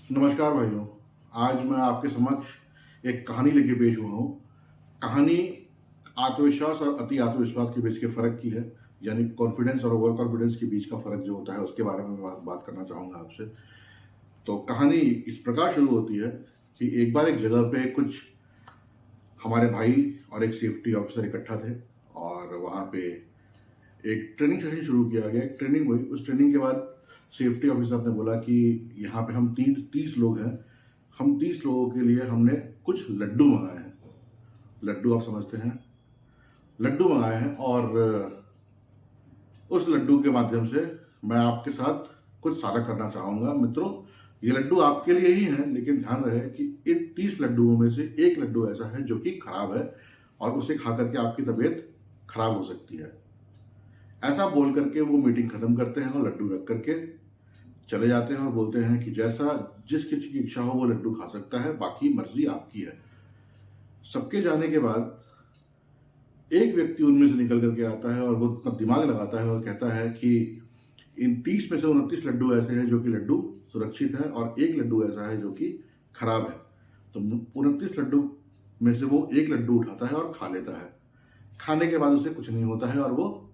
नमस्कार भाइयों। आज मैं आपके समक्ष एक कहानी लेके पेश हुआ हूँ। कहानी आत्मविश्वास और अति आत्मविश्वास के बीच के फ़र्क की है, यानी कॉन्फिडेंस और ओवर कॉन्फिडेंस के बीच का फ़र्क जो होता है उसके बारे में मैं बात करना चाहूँगा आपसे। तो कहानी इस प्रकार शुरू होती है कि एक बार एक जगह पे कुछ हमारे भाई और एक सेफ्टी ऑफिसर इकट्ठा थे और वहाँ पे एक ट्रेनिंग सेशन शुरू किया गया। एक ट्रेनिंग हुई। उस ट्रेनिंग के बाद सेफ्टी ऑफिसर ने बोला कि यहाँ पे हम 30 लोग हैं। हम 30 लोगों के लिए हमने कुछ लड्डू मंगाए हैं। लड्डू आप समझते हैं, लड्डू मंगाए हैं और उस लड्डू के माध्यम से मैं आपके साथ कुछ साझा करना चाहूँगा। मित्रों, ये लड्डू आपके लिए ही हैं, लेकिन ध्यान रहे कि इन 30 लड्डुओं में से एक लड्डू ऐसा है जो कि खराब है और उसे खा करके आपकी तबीयत खराब हो सकती है। ऐसा बोल करके वो मीटिंग खत्म करते हैं और लड्डू रख करके चले जाते हैं और बोलते हैं कि जैसा जिस किसी की इच्छा हो वो लड्डू खा सकता है, बाकी मर्जी आपकी है। सबके जाने के बाद एक व्यक्ति उनमें से निकल करके आता है और वो अपना दिमाग लगाता है और कहता है कि इन 30 में से 29 लड्डू ऐसे हैं जो कि लड्डू सुरक्षित है और एक लड्डू ऐसा है जो कि खराब है। तो 29 लड्डू में से वो एक लड्डू उठाता है और खा लेता है। खाने के बाद उसे कुछ नहीं होता है और वो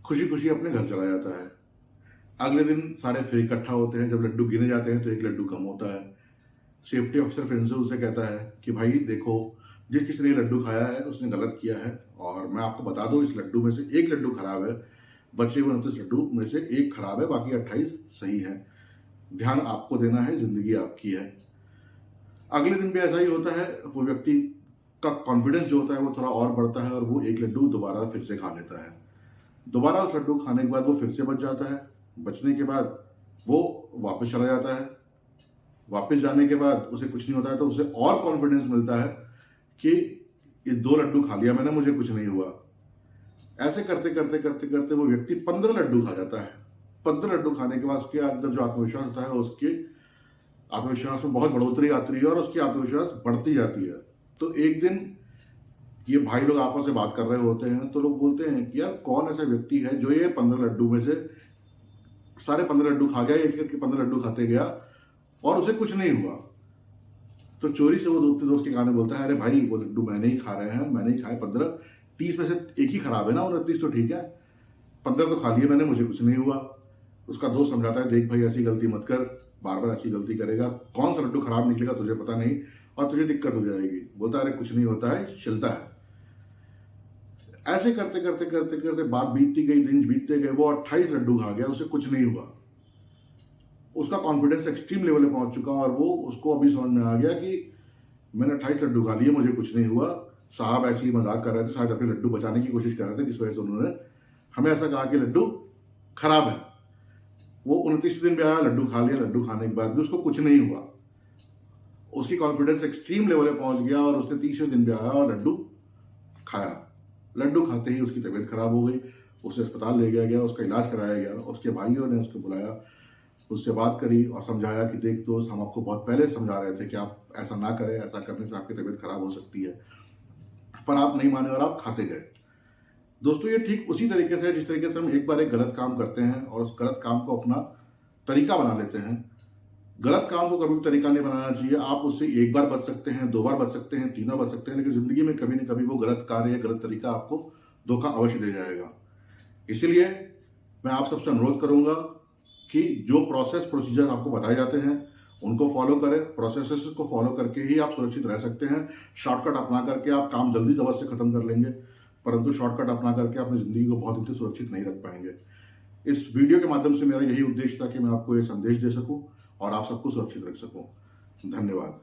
खुशी खुशी अपने घर चला जाता है। अगले दिन सारे फिर इकट्ठा होते हैं। जब लड्डू गिने जाते हैं तो एक लड्डू कम होता है। सेफ्टी ऑफिसर फिर से उसे कहता है कि भाई देखो, जिस किसी ने लड्डू खाया है उसने गलत किया है और मैं आपको बता दूं, इस लड्डू में से एक लड्डू खराब है। बचे हुए 29 लड्डू में से एक खराब है, बाकी 28 सही है। ध्यान आपको देना है, जिंदगी आपकी है। अगले दिन भी ऐसा ही होता है। वो व्यक्ति का कॉन्फिडेंस जो होता है वो थोड़ा और बढ़ता है और वो एक लड्डू दोबारा फिर से खा लेता है। दोबारा उस लड्डू खाने के बाद वो फिर से बच जाता है। बचने के बाद वो वापस चला जाता है। वापस जाने के बाद उसे कुछ नहीं होता है तो उसे और कॉन्फिडेंस मिलता है कि ये 2 लड्डू खा लिया मैंने, मुझे कुछ नहीं हुआ। ऐसे करते करते करते करते वो व्यक्ति 15 लड्डू खा जाता है। 15 लड्डू खाने के बाद उसके अंदर जो आत्मविश्वास होता है, उसके आत्मविश्वास में बहुत बढ़ोतरी आती है और उसकी आत्मविश्वास बढ़ती जाती है। तो एक दिन ये भाई लोग आपस में बात कर रहे होते हैं तो लोग बोलते हैं कि यार कौन ऐसा व्यक्ति है जो ये 15 लड्डू में से सारे 15 लड्डू खा गया, एक करके 15 लड्डू खाते गया और उसे कुछ नहीं हुआ। तो चोरी से वो अपने दोस्त के कान में बोलता है, अरे भाई वो लड्डू मैंने ही खा रहे हैं, मैंने ही खाए 15। 30 में से एक ही खराब है ना, 29 तो ठीक है, 15 तो खा लिए मैंने, मुझे कुछ नहीं हुआ। उसका दोस्त समझाता है, देख भाई ऐसी गलती मत कर, बार बार ऐसी गलती करेगा कौन सा लड्डू खराब निकलेगा तुझे पता नहीं और तुझे दिक्कत हो जाएगी। बोलता है, अरे कुछ नहीं होता है, चलता है। ऐसे करते करते करते करते बात बीतती गई, दिन बीतते गए। वो 28 लड्डू खा गया, उसे कुछ नहीं हुआ। उसका कॉन्फिडेंस एक्सट्रीम लेवल पे पहुंच चुका और वो उसको अभी समझ में आ गया कि मैंने 28 लड्डू खा लिए, मुझे कुछ नहीं हुआ। साहब ऐसे ही मजाक कर रहे थे, शायद अपने लड्डू बचाने की कोशिश कर रहे थे, जिस वजह से उन्होंने हमें ऐसा कहा कि लड्डू खराब है। वो 29 दिन भी आया, लड्डू खा लिया। लड्डू खाने के बाद भी उसको कुछ नहीं हुआ। उसकी कॉन्फिडेंस एक्सट्रीम लेवल पे पहुंच गया और उसने 30वें दिन भी आया और लड्डू खाया। लड्डू खाते ही उसकी तबीयत खराब हो गई। उसे अस्पताल ले गया गया, उसका इलाज कराया गया। उसके भाइयों ने उसको बुलाया, उससे बात करी और समझाया कि देख दोस्त, हम आपको बहुत पहले समझा रहे थे कि आप ऐसा ना करें, ऐसा करने से आपकी तबीयत खराब हो सकती है, पर आप नहीं माने और आप खाते गए। दोस्तों, ये ठीक उसी तरीके से है जिस तरीके से हम एक बार एक गलत काम करते हैं और उस गलत काम को अपना तरीका बना लेते हैं। गलत काम को कभी भी तरीका नहीं बनाना चाहिए। आप उससे एक बार बच सकते हैं, 2 बार बच सकते हैं, 3 बार बच सकते हैं, लेकिन जिंदगी में कभी न कभी वो गलत कार्य या गलत तरीका आपको धोखा अवश्य दे जाएगा। इसीलिए मैं आप सबसे अनुरोध करूंगा कि जो प्रोसेस प्रोसीजर आपको बताए जाते हैं उनको फॉलो करें। प्रोसेसेस को फॉलो करके ही आप सुरक्षित रह सकते हैं। शॉर्टकट अपना करके आप काम जल्दी अवश्य खत्म कर लेंगे, परंतु शॉर्टकट अपना करके अपनी जिंदगी को बहुत ही सुरक्षित नहीं रख पाएंगे। इस वीडियो के माध्यम से मेरा यही उद्देश्य था कि मैं आपको ये संदेश दे सकूं और आप सबको सुरक्षित रख सकूं। धन्यवाद।